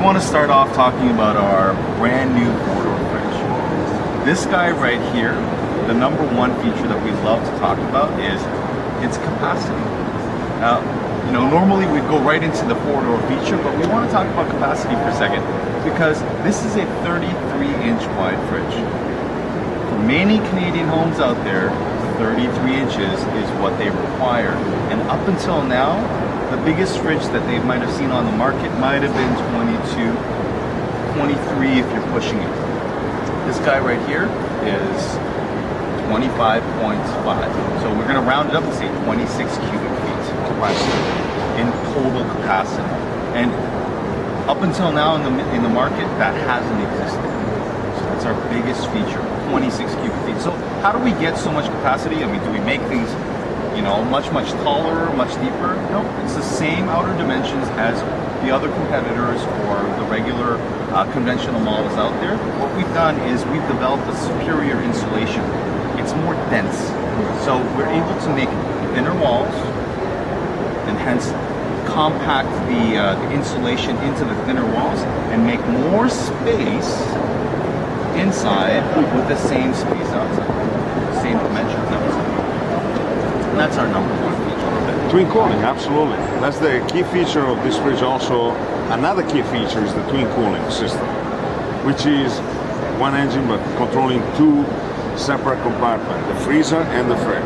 want to start off talking about our brand new four-door fridge. This guy right here, the number one feature that we love to talk about is its capacity. Now, you know, normally we'd go right into the four-door feature, but we want to talk about capacity for a second because this is a 33-inch wide fridge. For many Canadian homes out there, 33 inches is what they require. And up until now, the biggest fridge that they might have seen on the market might have been 22, 23 if you're pushing it. This guy right here is 25.5. So we're going to round it up and say 26 cubic feet in total capacity. And up until now in the market, that hasn't existed. So that's our biggest feature, 26 cubic feet. So how do we get so much capacity? I mean, do we make things, you know, much taller, much deeper? No, it's the same outer dimensions as the other competitors or the regular conventional models out there. What we've done is we've developed a superior insulation. It's more dense. So we're able to make thinner walls and hence compact the insulation into the thinner walls and make more space inside with the same space outside, same dimensions outside. And that's our number one feature. Twin cooling, absolutely. That's the key feature of this fridge. Also, another key feature is the twin cooling system, which is one engine but controlling two separate compartments, the freezer and the fridge.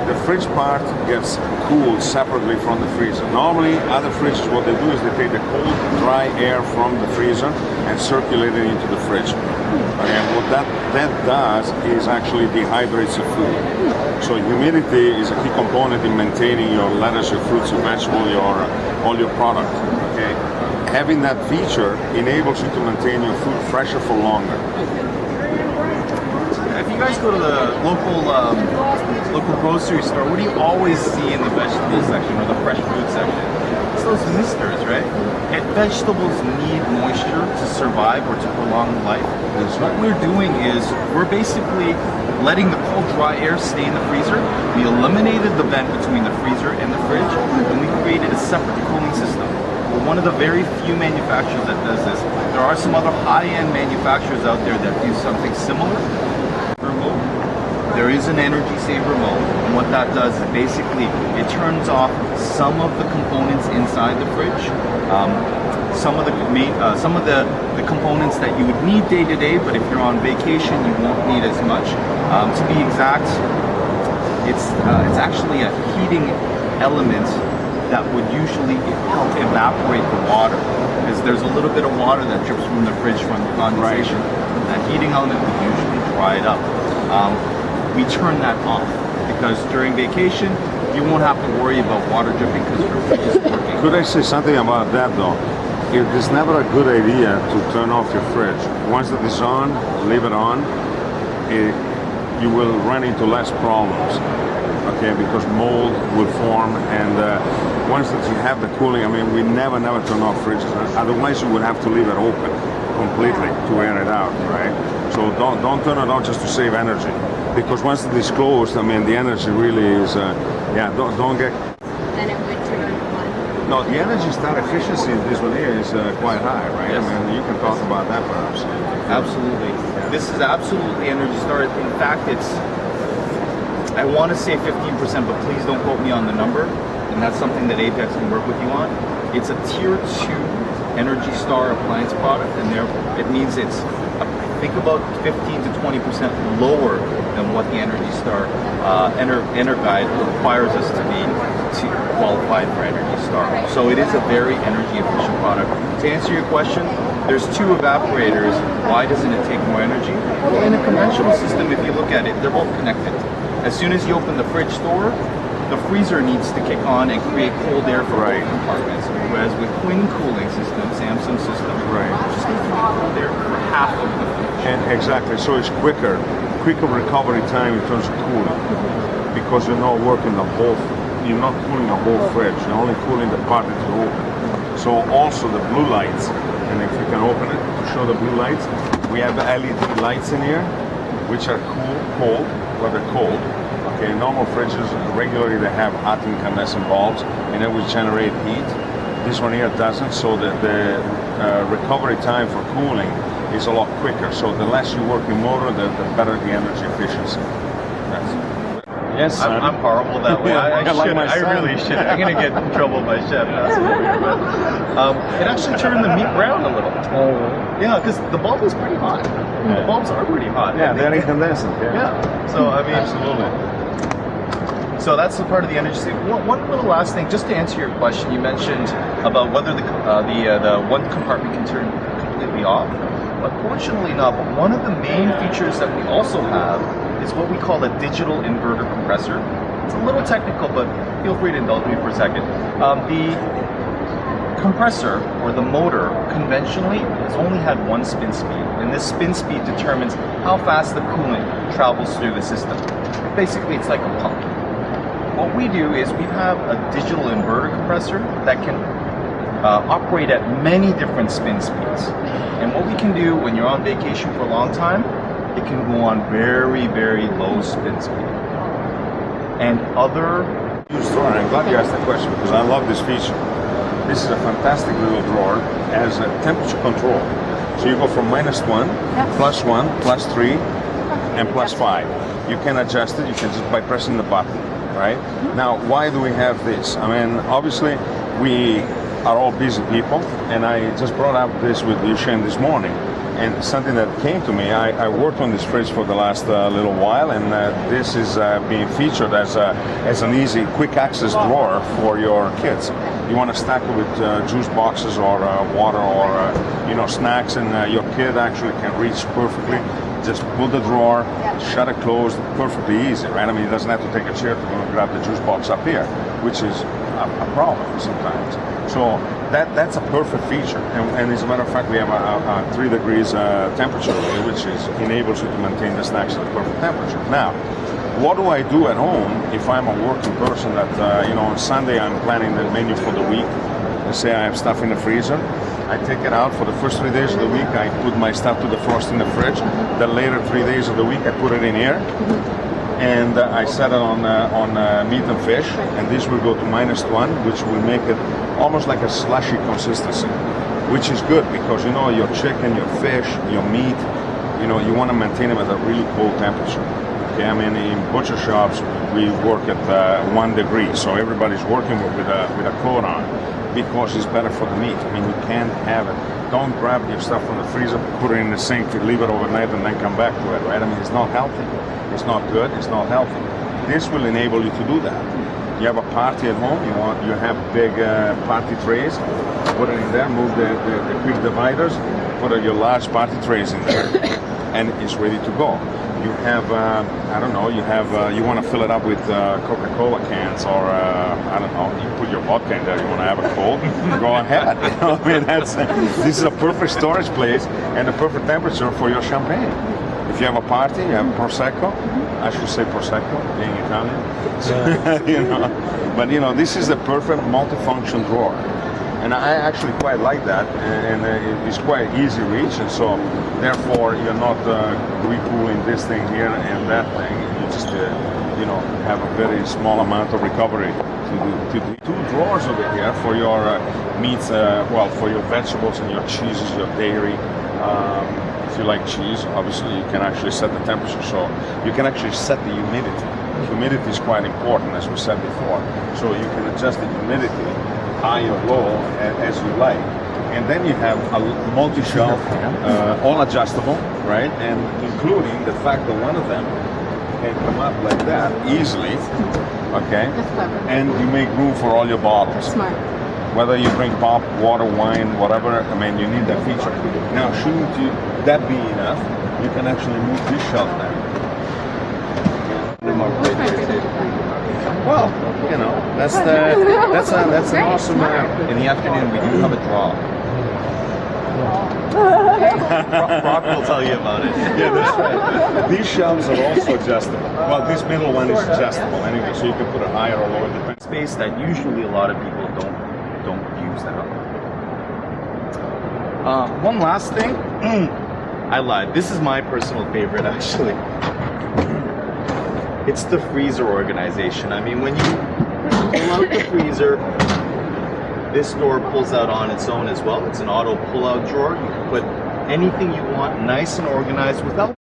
The fridge part gets cooled separately from the freezer. Normally, other fridges, what they do is they take the cold, dry air from the freezer and circulate it into the fridge. And what that does is actually dehydrates the food. So humidity is a key component in maintaining your lettuce, your fruits, your vegetables, all your product. Okay, having that feature enables you to maintain your food fresher for longer. If you guys go to the local grocery store, what do you always see in the vegetable section or the fresh food section? It's those misters, right? And vegetables need moisture to survive or to prolong life. So what we're doing is we're basically letting the cold, dry air stay in the freezer. We eliminated the vent between the freezer and the fridge, and we created a separate cooling system. We're one of the very few manufacturers that does this. There are some other high-end manufacturers out there that do something similar. There is an energy saver mode, and what that does is basically it turns off some of the components inside the fridge, some of the components that you would need day to day, but if you're on vacation, you won't need as much. To be exact, it's actually a heating element that would usually help evaporate the water, because there's a little bit of water that drips from the fridge from condensation. That heating element would usually dry it up. We turn that off because during vacation you won't have to worry about water dripping because your fridge is working. Could I say something about that though? It is never a good idea to turn off your fridge. Once it is on, leave it on. You will run into less problems, okay? Because mold will form, and once that you have the cooling, I mean, we never turn off fridges. Otherwise, you would have to leave it open completely to air it out, right? So don't turn it on just to save energy. Because once it is closed, I mean, the energy really is, don't get... Then it would turn on. No, the energy start efficiency in this one here is quite high, right? Yes. I mean, you can talk about that perhaps. Absolutely. Yeah. This is absolutely Energy Star. In fact, I want to say 15%, but please don't quote me on the number. And that's something that Apex can work with you on. It's a tier 2 Energy Star appliance product, and it means it's think about 15 to 20% lower than what the Energy Star Guide requires us to be to qualify for Energy Star. So it is a very energy efficient product. To answer your question, there's 2 evaporators. Why doesn't it take more energy? Well, in a conventional system, if you look at it, they're both connected. As soon as you open the fridge door, the freezer needs to kick on and create cold air for both compartments. Whereas with twin cooling system, Samsung system, just needs to be cold air for half of the fridge. And exactly, so it's quicker recovery time in terms of cooling, because you're not cooling the whole fridge, you're only cooling the part that you open. So also the blue lights, and if you can open it to show the blue lights, we have LED lights in here, which are cold, where they're cold. Okay, normal fridges, regularly they have hot incandescent bulbs, and it will generate heat. This one here doesn't, so the recovery time for cooling is a lot quicker. So the less you work your motor, the better the energy efficiency. Yes, I'm horrible that way. I really should. I'm gonna get in trouble with my chef. It actually turned the meat brown a little. Yeah, because the bulb is pretty hot. The bulbs are pretty hot. Yeah, they're incandescent. Yeah. So I mean, absolutely. So that's the part of the energy saving. One little last thing, just to answer your question, you mentioned about whether the one compartment can turn completely off. Unfortunately not, but one of the main features that we also have is what we call a digital inverter compressor. It's a little technical, but feel free to indulge me for a second. The compressor, or the motor, conventionally has only had one spin speed, and this spin speed determines how fast the coolant travels through the system. Basically, it's like a pump. What we do is we have a digital inverter compressor that can operate at many different spin speeds. And what we can do when you're on vacation for a long time, it can go on very, very low spin speed. And other... I'm glad you asked that question because I love this feature. This is a fantastic little drawer. It has a temperature control. So you go from -1, +1, +3, and +5. You can adjust it, you can just by pressing the button, right? Now, why do we have this? I mean, obviously, we are all busy people, and I just brought up this with Yushen this morning, and something that came to me, I worked on this fridge for the last little while, and this is being featured as an easy, quick access drawer for your kids. You want to stack it with juice boxes or water or snacks, and your kid actually can reach perfectly. Just pull the drawer, shut it closed, perfectly easy, right? I mean, he doesn't have to take a chair to go and grab the juice box up here, which is a problem sometimes. So that's a perfect feature, and as a matter of fact, we have a 3 degrees temperature, which enables you to maintain the snacks at the perfect temperature. Now, what do I do at home if I'm a working person that, on Sunday I'm planning the menu for the week? Let's say I have stuff in the freezer. I take it out for the first 3 days of the week. I put my stuff to defrost in the fridge. The later 3 days of the week, I put it in here. And I set it on meat and fish, and this will go to -1, which will make it almost like a slushy consistency, which is good because your chicken, your fish, your meat, you want to maintain them at a really cold temperature. Okay, I mean in butcher shops we work at 1 degree, so everybody's working with a coat on because it's better for the meat. I mean you can't have it. Don't grab your stuff from the freezer, put it in the sink, leave it overnight, and then come back to it. Right? I mean it's not healthy. It's not good, it's not healthy. This will enable you to do that. You have a party at home, you have big party trays, put it in there, move the quick dividers, put your large party trays in there, and it's ready to go. You have, you want to fill it up with Coca-Cola cans, or I don't know, you put your vodka in there, you want to have a cold, go ahead. I mean, this is a perfect storage place and the perfect temperature for your champagne. If you have a party, you have Prosecco. I should say Prosecco, being Italian. But this is the perfect multifunction drawer. And I actually quite like that, and it's quite easy reach, and so therefore you're not re-cooling this thing here and that thing. You just have a very small amount of recovery to do. 2 drawers over here for your meats, for your vegetables and your cheeses, your dairy. If you like cheese, obviously you can actually set the temperature, so you can actually set the humidity. Humidity is quite important, as we said before, so you can adjust the humidity high or low as you like. And then you have a multi-shelf, all adjustable, right? And including the fact that one of them can come up like that easily, okay? That's clever. And you make room for all your bottles. Smart. Whether you drink pop, water, wine, whatever, I mean, you need that feature. Now, shouldn't that be enough? You can actually move this shelf down. Well, that's an awesome. In the afternoon, we do have a draw. Brock will tell you about it. Yeah, that's right. These shelves are also adjustable. Well, this middle one is adjustable anyway, so you can put it higher or lower. Depends. Space that usually a lot of people don't use that. One last thing. I lied. This is my personal favorite, actually. It's the freezer organization. I mean, when you pull out the freezer, This door pulls out on its own as well. It's an auto pull-out drawer. You can put anything you want, nice and organized, without